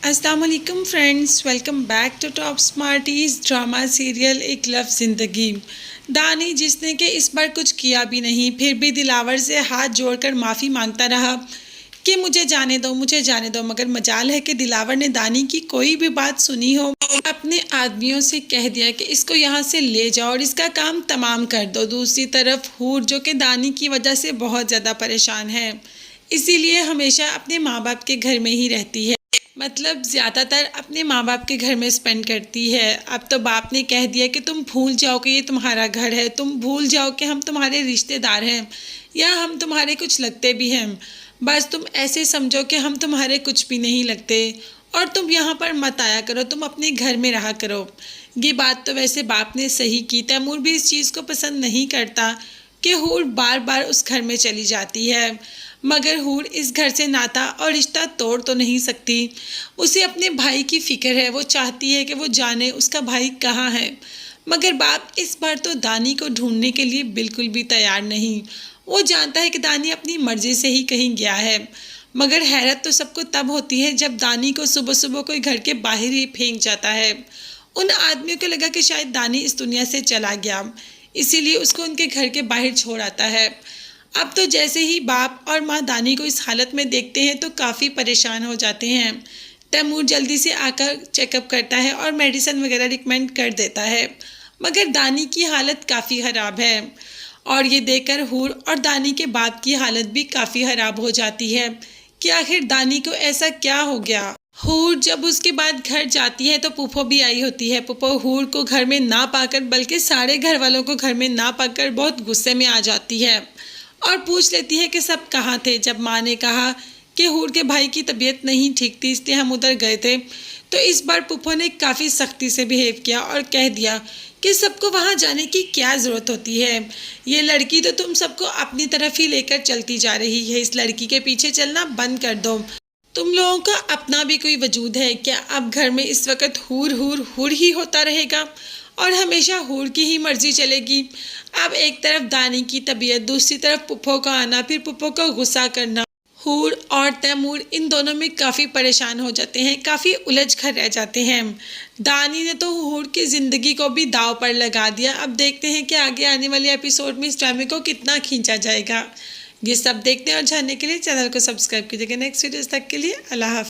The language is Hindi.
अस्सलाम वालेकुम friends, welcome back to Top Smarties drama serial एक लव ज़िंदगी। दानी जिसने कि इस बार कुछ किया भी नहीं, फिर भी दिलावर से हाथ जोड़कर माफ़ी मांगता रहा कि मुझे जाने दो, मुझे जाने दो। मगर मजाल है कि दिलावर ने दानी की कोई भी बात सुनी हो, अपने आदमियों से कह दिया कि इसको यहाँ से ले जाओ और इसका काम तमाम कर दो। दूसरी तरफ हूर जो कि दानी की वजह से बहुत ज़्यादा परेशान है, इसीलिए हमेशा अपने माँ बाप के घर में ही रहती है। मतलब ज़्यादातर अपने माँ बाप के घर में स्पेंड करती है। अब तो बाप ने कह दिया कि तुम भूल जाओ कि ये तुम्हारा घर है, तुम भूल जाओ कि हम तुम्हारे रिश्तेदार हैं या हम तुम्हारे कुछ लगते भी हैं। बस तुम ऐसे समझो कि हम तुम्हारे कुछ भी नहीं लगते और तुम यहाँ पर मत आया करो, तुम अपने घर में रहा करो। ये बात तो वैसे बाप ने सही की। तैमूर भी इस चीज़ को पसंद नहीं करता कि हूर बार बार उस घर में चली जाती है, मगर हूर इस घर से नाता और रिश्ता तोड़ तो नहीं सकती। उसे अपने भाई की फिक्र है, वो चाहती है कि वो जाने उसका भाई कहाँ है। मगर बाप इस बार तो दानी को ढूंढने के लिए बिल्कुल भी तैयार नहीं। वो जानता है कि दानी अपनी मर्जी से ही कहीं गया है, मगर हैरत तो सबको तब होती है जब दानी को सुबह सुबह कोई घर के बाहर ही फेंक जाता है। उन आदमियों को लगा कि शायद दानी इस दुनिया से चला गया, इसीलिए उसको उनके घर के बाहर छोड़ आता है। अब तो जैसे ही बाप और माँ दानी को इस हालत में देखते हैं तो काफ़ी परेशान हो जाते हैं। तैमूर जल्दी से आकर चेकअप करता है और मेडिसिन वगैरह रिकमेंड कर देता है, मगर दानी की हालत काफ़ी ख़राब है। और ये देखकर हूर और दानी के बाप की हालत भी काफ़ी ख़राब हो जाती है कि आखिर दानी को ऐसा क्या हो गया। हूर जब उसके बाद घर जाती है तो पुप्पो भी आई होती है। पुप्पो हूर को घर में ना पाकर, बल्कि सारे घर वालों को घर में ना पाकर बहुत गुस्से में आ जाती है और पूछ लेती है कि सब कहाँ थे। जब माँ ने कहा कि हूर के भाई की तबीयत नहीं ठीक थी इसलिए हम उधर गए थे, तो इस बार पुप्पो ने काफ़ी सख्ती से बिहेव किया और कह दिया कि सबको वहाँ जाने की क्या ज़रूरत होती है। ये लड़की तो तुम सबको अपनी तरफ ही लेकर चलती जा रही है, इस लड़की के पीछे चलना बंद कर दो। तुम लोगों का अपना भी कोई वजूद है क्या? अब घर में इस वक्त हूर हूर हूर ही होता रहेगा और हमेशा हूर की ही मर्जी चलेगी। अब एक तरफ दानी की तबीयत, दूसरी तरफ पुप्पो का आना, फिर पुप्पो का गुस्सा करना। हूर और तैमूर इन दोनों में काफ़ी परेशान हो जाते हैं, काफ़ी उलझ कर रह जाते हैं। दानी ने तो हूर की ज़िंदगी को भी दाव पर लगा दिया। अब देखते हैं कि आगे आने वाले एपिसोड में इस ड्रामे को कितना खींचा जाएगा। ये सब देखने और जानने के लिए चैनल को सब्सक्राइब कीजिएगा। नेक्स्ट वीडियोस तक के लिए अल्लाह हाफ़िज़।